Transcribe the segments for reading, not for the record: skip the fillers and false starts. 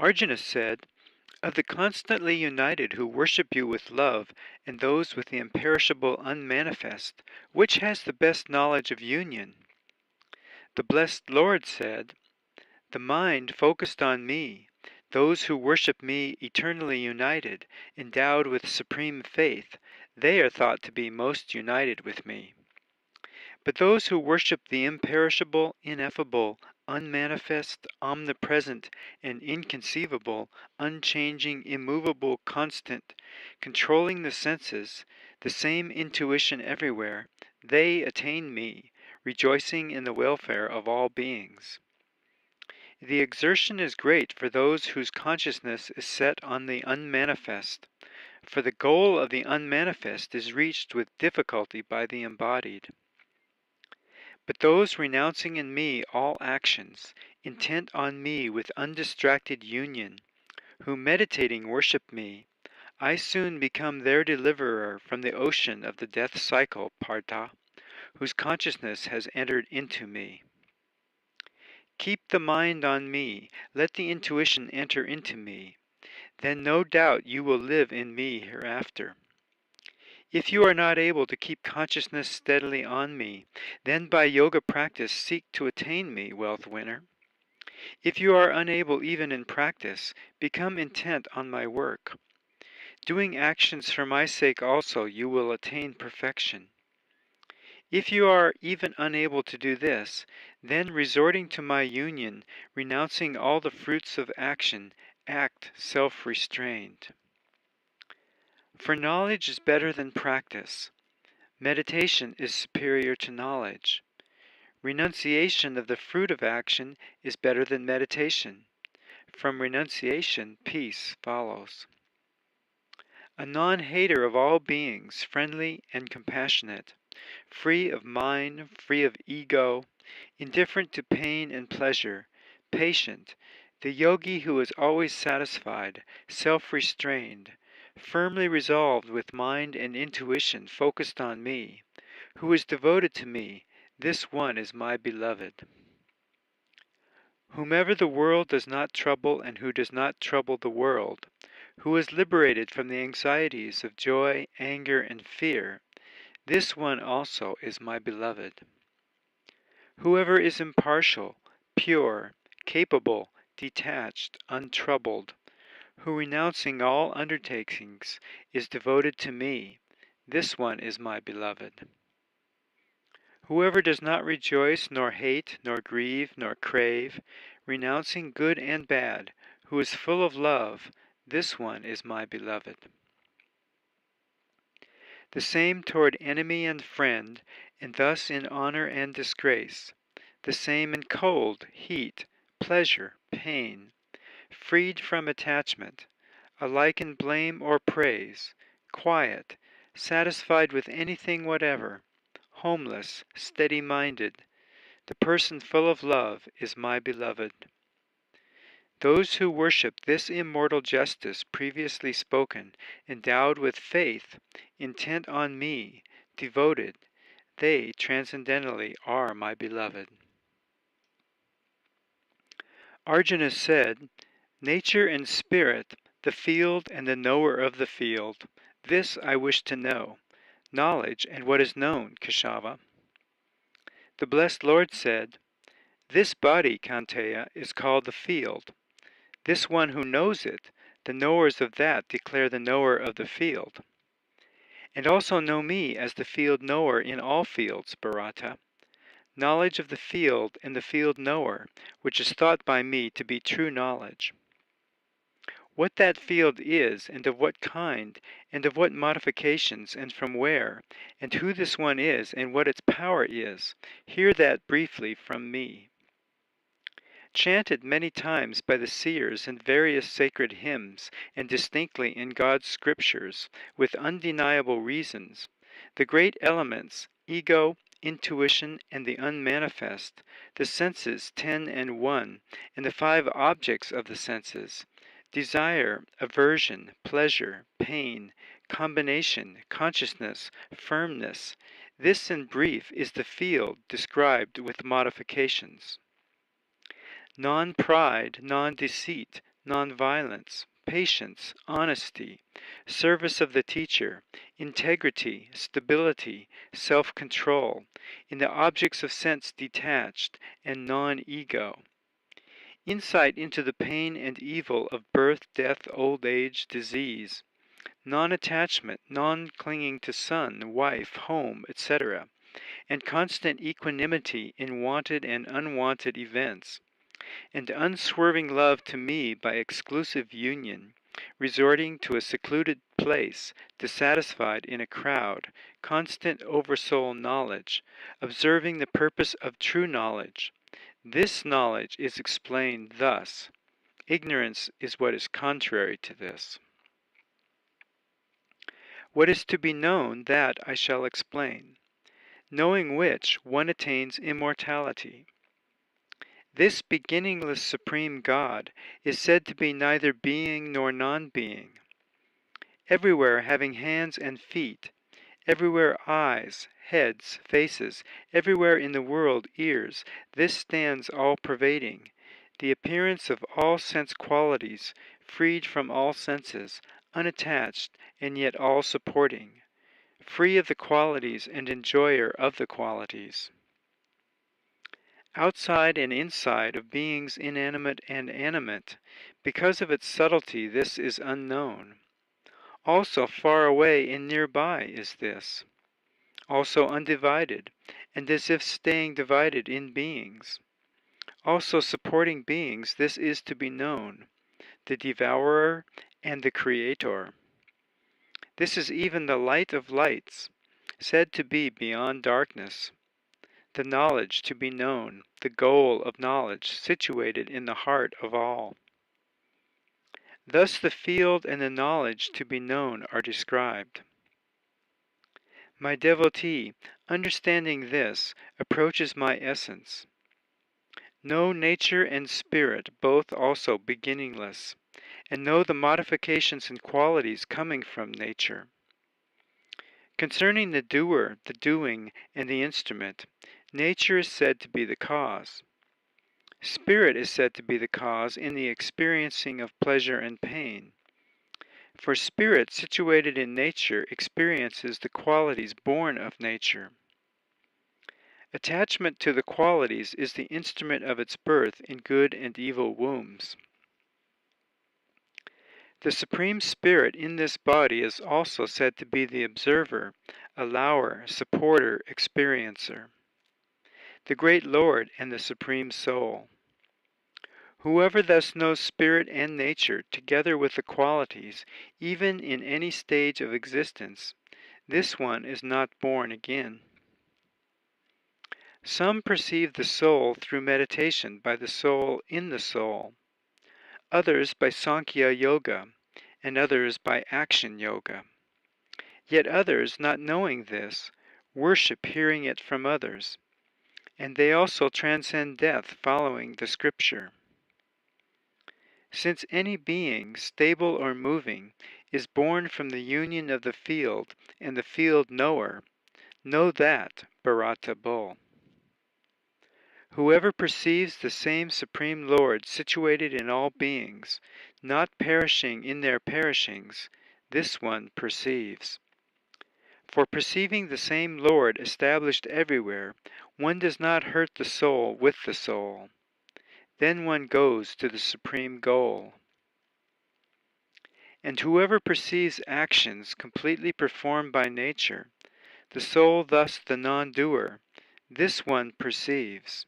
Arjuna said, "Of the constantly united who worship you with love, and those with the imperishable unmanifest, which has the best knowledge of union?" The blessed Lord said, "The mind focused on me, those who worship me eternally united, endowed with supreme faith, they are thought to be most united with me. But those who worship the imperishable, ineffable, unmanifest, omnipresent, and inconceivable, unchanging, immovable, constant, controlling the senses, the same intuition everywhere, they attain me, rejoicing in the welfare of all beings. The exertion is great for those whose consciousness is set on the unmanifest, for the goal of the unmanifest is reached with difficulty by the embodied. But those renouncing in me all actions, intent on me with undistracted union, who meditating worship me, I soon become their deliverer from the ocean of the death cycle, Partha, whose consciousness has entered into me. Keep the mind on me, let the intuition enter into me, then no doubt you will live in me hereafter. If you are not able to keep consciousness steadily on me, then by yoga practice seek to attain me, wealth winner. If you are unable even in practice, become intent on my work. Doing actions for my sake also, you will attain perfection. If you are even unable to do this, then resorting to my union, renouncing all the fruits of action, act self-restrained. For knowledge is better than practice. Meditation is superior to knowledge. Renunciation of the fruit of action is better than meditation. From renunciation, peace follows. A non-hater of all beings, friendly and compassionate, free of mind, free of ego, indifferent to pain and pleasure, patient, the yogi who is always satisfied, self-restrained, firmly resolved with mind and intuition focused on me, who is devoted to me, this one is my beloved. Whomever the world does not trouble and who does not trouble the world, who is liberated from the anxieties of joy, anger, and fear, this one also is my beloved. Whoever is impartial, pure, capable, detached, untroubled, who renouncing all undertakings is devoted to me, this one is my beloved. Whoever does not rejoice, nor hate, nor grieve, nor crave, renouncing good and bad, who is full of love, this one is my beloved. The same toward enemy and friend, and thus in honor and disgrace, the same in cold, heat, pleasure, pain, freed from attachment, alike in blame or praise, quiet, satisfied with anything whatever, homeless, steady-minded, the person full of love is my beloved. Those who worship this immortal justice previously spoken, endowed with faith, intent on me, devoted, they transcendentally are my beloved. Arjuna said, "Nature and spirit, the field and the knower of the field, this I wish to know, knowledge and what is known, Keshava." The blessed Lord said, "This body, Kanteya, is called the field. This one who knows it, the knowers of that declare the knower of the field. And also know me as the field knower in all fields, Bharata. Knowledge of the field and the field knower, which is thought by me to be true knowledge. What that field is, and of what kind, and of what modifications, and from where, and who this one is, and what its power is, hear that briefly from me. Chanted many times by the seers in various sacred hymns, and distinctly in God's scriptures, with undeniable reasons, the great elements, ego, intuition, and the unmanifest, the senses 10 and 1, and the 5 objects of the senses, desire, aversion, pleasure, pain, combination, consciousness, firmness, this in brief is the field described with modifications. Non-pride, non-deceit, nonviolence, patience, honesty, service of the teacher, integrity, stability, self-control, in the objects of sense detached and non-ego, insight into the pain and evil of birth, death, old age, disease, non-attachment, non-clinging to son, wife, home, etc., and constant equanimity in wanted and unwanted events, and unswerving love to me by exclusive union, resorting to a secluded place, dissatisfied in a crowd, constant oversoul knowledge, observing the purpose of true knowledge. This knowledge is explained thus. Ignorance is what is contrary to this. What is to be known, that I shall explain, knowing which one attains immortality. This beginningless supreme God is said to be neither being nor non-being, everywhere having hands and feet, everywhere eyes, heads, faces, everywhere in the world ears. This stands all-pervading, the appearance of all sense qualities, freed from all senses, unattached, and yet all-supporting, free of the qualities and enjoyer of the qualities. Outside and inside of beings inanimate and animate, because of its subtlety this is unknown. Also far away and nearby is this, also undivided, and as if staying divided in beings. Also supporting beings, this is to be known, the devourer and the creator. This is even the light of lights, said to be beyond darkness, the knowledge to be known, the goal of knowledge, situated in the heart of all. Thus the field and the knowledge to be known are described. My devotee, understanding this, approaches my essence. Know nature and spirit, both also beginningless, and know the modifications and qualities coming from nature. Concerning the doer, the doing, and the instrument, nature is said to be the cause. Spirit is said to be the cause in the experiencing of pleasure and pain. For spirit, situated in nature, experiences the qualities born of nature. Attachment to the qualities is the instrument of its birth in good and evil wombs. The Supreme Spirit in this body is also said to be the observer, allower, supporter, experiencer, the great Lord and the Supreme Soul. Whoever thus knows spirit and nature, together with the qualities, even in any stage of existence, this one is not born again. Some perceive the soul through meditation by the soul in the soul, others by Sankhya Yoga, and others by Action Yoga. Yet others, not knowing this, worship hearing it from others, and they also transcend death following the scripture. Since any being, stable or moving, is born from the union of the field and the field knower, know that, Bharata Bull. Whoever perceives the same Supreme Lord situated in all beings, not perishing in their perishings, this one perceives. For perceiving the same Lord established everywhere, one does not hurt the soul with the soul. Then one goes to the supreme goal. And whoever perceives actions completely performed by nature, the soul thus the non-doer, this one perceives.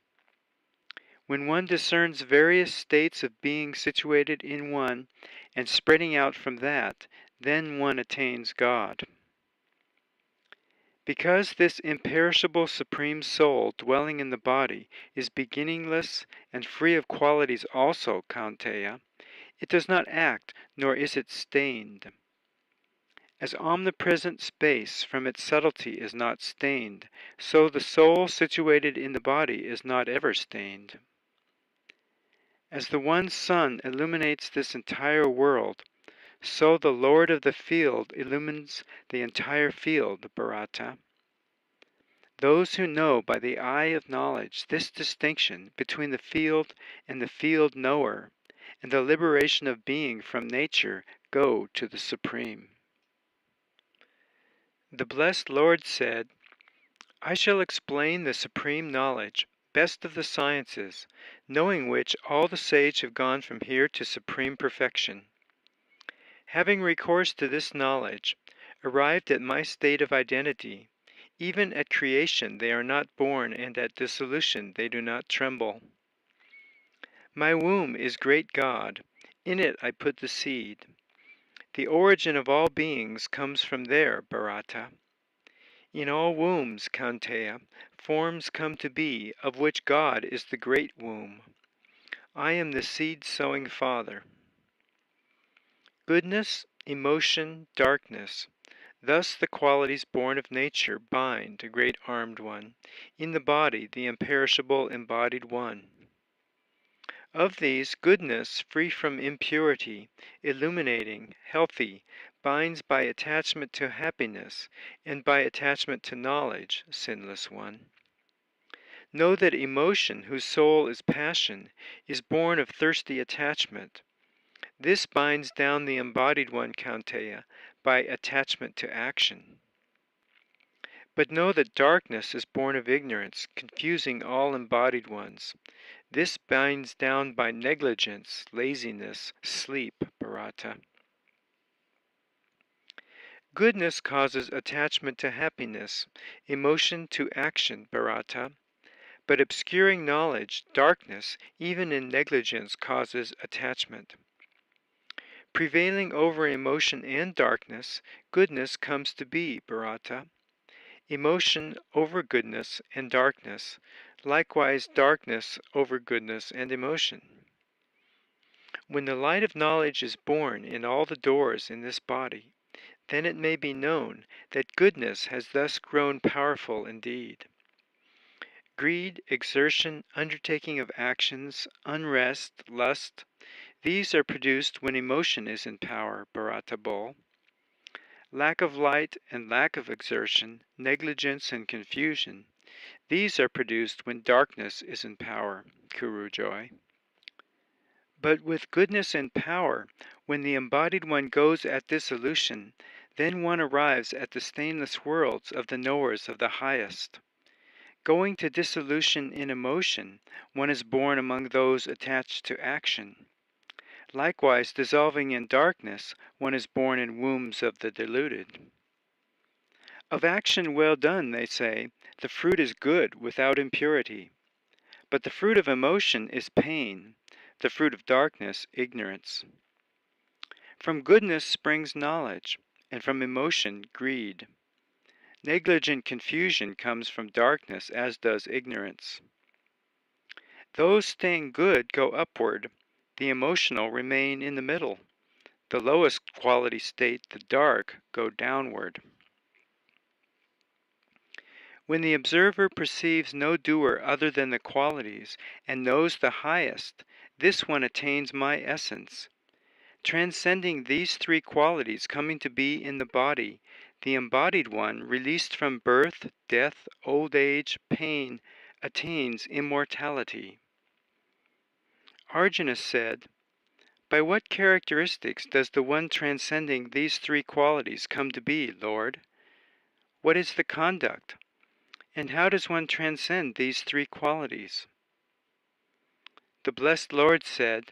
When one discerns various states of being situated in one and spreading out from that, then one attains God. Because this imperishable Supreme Soul dwelling in the body is beginningless and free of qualities also, Kaunteya, it does not act, nor is it stained. As omnipresent space from its subtlety is not stained, so the soul situated in the body is not ever stained. As the one sun illuminates this entire world, so the Lord of the field illumines the entire field, Bharata. Those who know by the eye of knowledge this distinction between the field and the field knower, and the liberation of being from nature go to the Supreme. The blessed Lord said, I shall explain the supreme knowledge, best of the sciences, knowing which all the sage have gone from here to supreme perfection. Having recourse to this knowledge, arrived at my state of identity, even at creation they are not born, and at dissolution they do not tremble. My womb is great God, in it I put the seed. The origin of all beings comes from there, Bharata. In all wombs, Kaunteya, forms come to be, of which God is the great womb. I am the seed-sowing Father. Goodness, emotion, darkness, thus the qualities born of nature bind the great armed one, in the body the imperishable embodied one. Of these, goodness, free from impurity, illuminating, healthy, binds by attachment to happiness, and by attachment to knowledge, sinless one. Know that emotion, whose soul is passion, is born of thirsty attachment. This binds down the embodied one, Kaunteya, by attachment to action. But know that darkness is born of ignorance, confusing all embodied ones. This binds down by negligence, laziness, sleep, Bharata. Goodness causes attachment to happiness, emotion to action, Bharata. But obscuring knowledge, darkness, even in negligence, causes attachment. Prevailing over emotion and darkness, goodness comes to be, Bharata. Emotion over goodness and darkness, likewise darkness over goodness and emotion. When the light of knowledge is born in all the doors in this body, then it may be known that goodness has thus grown powerful indeed. Greed, exertion, undertaking of actions, unrest, lust, these are produced when emotion is in power, Bharata Bull. Lack of light and lack of exertion, negligence and confusion, these are produced when darkness is in power, Kuru Joy. But with goodness and power, when the embodied one goes at dissolution, then one arrives at the stainless worlds of the knowers of the highest. Going to dissolution in emotion, one is born among those attached to action. Likewise, dissolving in darkness, one is born in wombs of the deluded. Of action well done, they say, the fruit is good without impurity. But the fruit of emotion is pain, the fruit of darkness, ignorance. From goodness springs knowledge, and from emotion, greed. Negligent confusion comes from darkness, as does ignorance. Those staying good go upward, the emotional remain in the middle. The lowest quality state, the dark, go downward. When the observer perceives no doer other than the qualities, and knows the highest, this one attains my essence. Transcending these three qualities, coming to be in the body, the embodied one, released from birth, death, old age, pain, attains immortality. Arjuna said, by what characteristics does the one transcending these three qualities come to be, Lord? What is the conduct? And how does one transcend these three qualities? The blessed Lord said,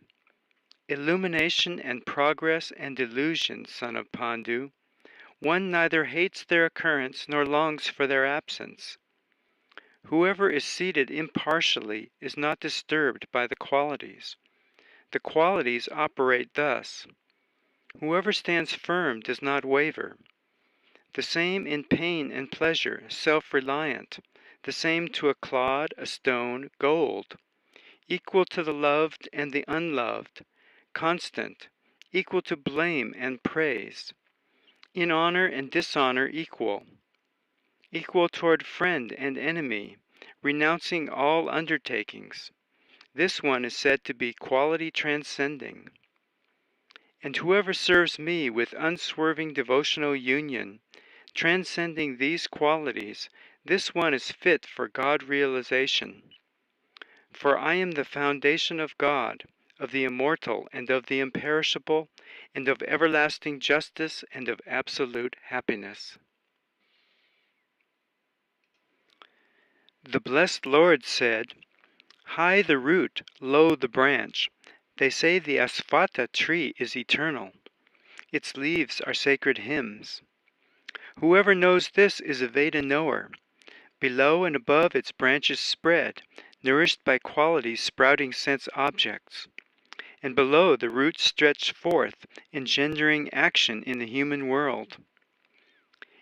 illumination and progress and delusion, son of Pandu, one neither hates their occurrence nor longs for their absence. Whoever is seated impartially is not disturbed by the qualities. The qualities operate thus. Whoever stands firm does not waver. The same in pain and pleasure, self-reliant, the same to a clod, a stone, gold, equal to the loved and the unloved, constant, equal to blame and praise, in honor and dishonor equal, equal toward friend and enemy, renouncing all undertakings. This one is said to be quality transcending. And whoever serves me with unswerving devotional union, transcending these qualities, this one is fit for God realization. For I am the foundation of God, of the immortal and of the imperishable, and of everlasting justice and of absolute happiness. The blessed Lord said, "High the root, low the branch. They say the asvattha tree is eternal. Its leaves are sacred hymns. Whoever knows this is a Veda knower. Below and above its branches spread, nourished by qualities sprouting sense objects. And below the roots stretch forth, engendering action in the human world.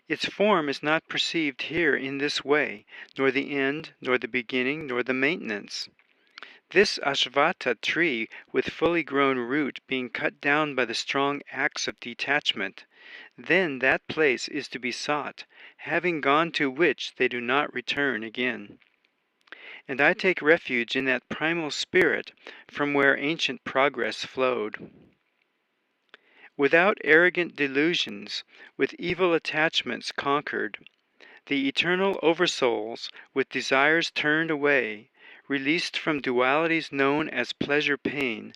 Its form is not perceived here in this way, nor the end, nor the beginning, nor the maintenance. This Ashvattha tree with fully grown root being cut down by the strong axe of detachment, then that place is to be sought, having gone to which they do not return again. And I take refuge in that primal spirit from where ancient progress flowed. Without arrogant delusions, with evil attachments conquered, the eternal oversouls, with desires turned away, released from dualities known as pleasure-pain,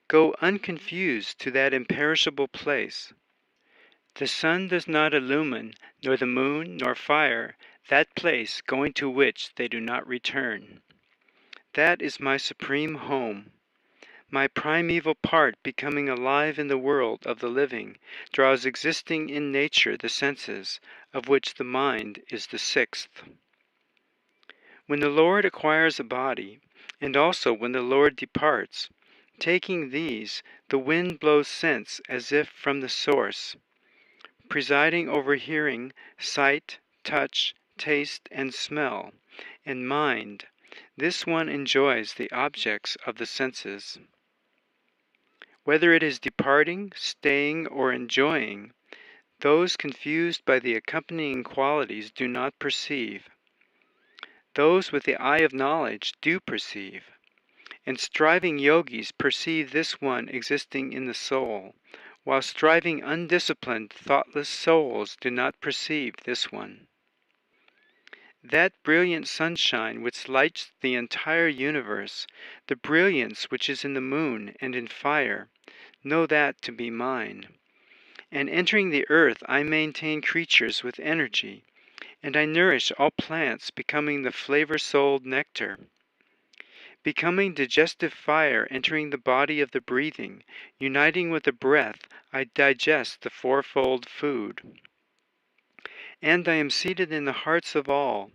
go unconfused to that imperishable place. The sun does not illumine, nor the moon, nor fire, that place going to which they do not return. That is my supreme home. My primeval part becoming alive in the world of the living, draws existing in nature the senses, of which the mind is the sixth. When the Lord acquires a body, and also when the Lord departs, taking these, the wind blows sense as if from the source, presiding over hearing, sight, touch, taste, and smell, and mind. This one enjoys the objects of the senses. Whether it is departing, staying, or enjoying, those confused by the accompanying qualities do not perceive. Those with the eye of knowledge do perceive, and striving yogis perceive this one existing in the soul, while striving undisciplined, thoughtless souls do not perceive this one. That brilliant sunshine which lights the entire universe, the brilliance which is in the moon and in fire, know that to be mine. And entering the earth I maintain creatures with energy, and I nourish all plants becoming the flavor-souled nectar. Becoming digestive fire entering the body of the breathing, uniting with the breath, I digest the fourfold food. And I am seated in the hearts of all.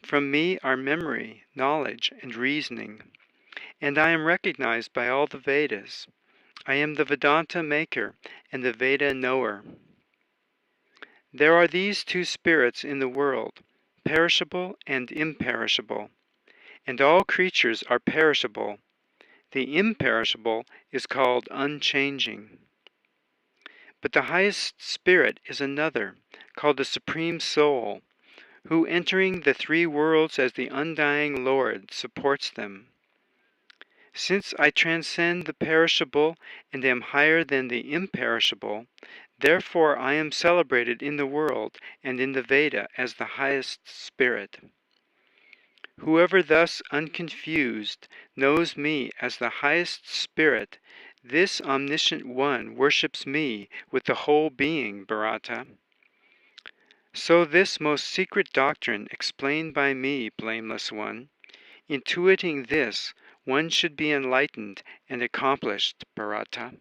From me are memory, knowledge, and reasoning. And I am recognized by all the Vedas. I am the Vedanta maker and the Veda knower. There are these two spirits in the world, perishable and imperishable, and all creatures are perishable. The imperishable is called unchanging. But the highest spirit is another, called the Supreme Soul, who entering the three worlds as the undying Lord supports them. Since I transcend the perishable and am higher than the imperishable, therefore I am celebrated in the world and in the Veda as the highest spirit. Whoever thus unconfused knows me as the highest spirit, this omniscient one worships me with the whole being, Bharata. So this most secret doctrine explained by me, blameless one, intuiting this, one should be enlightened and accomplished, Bharata.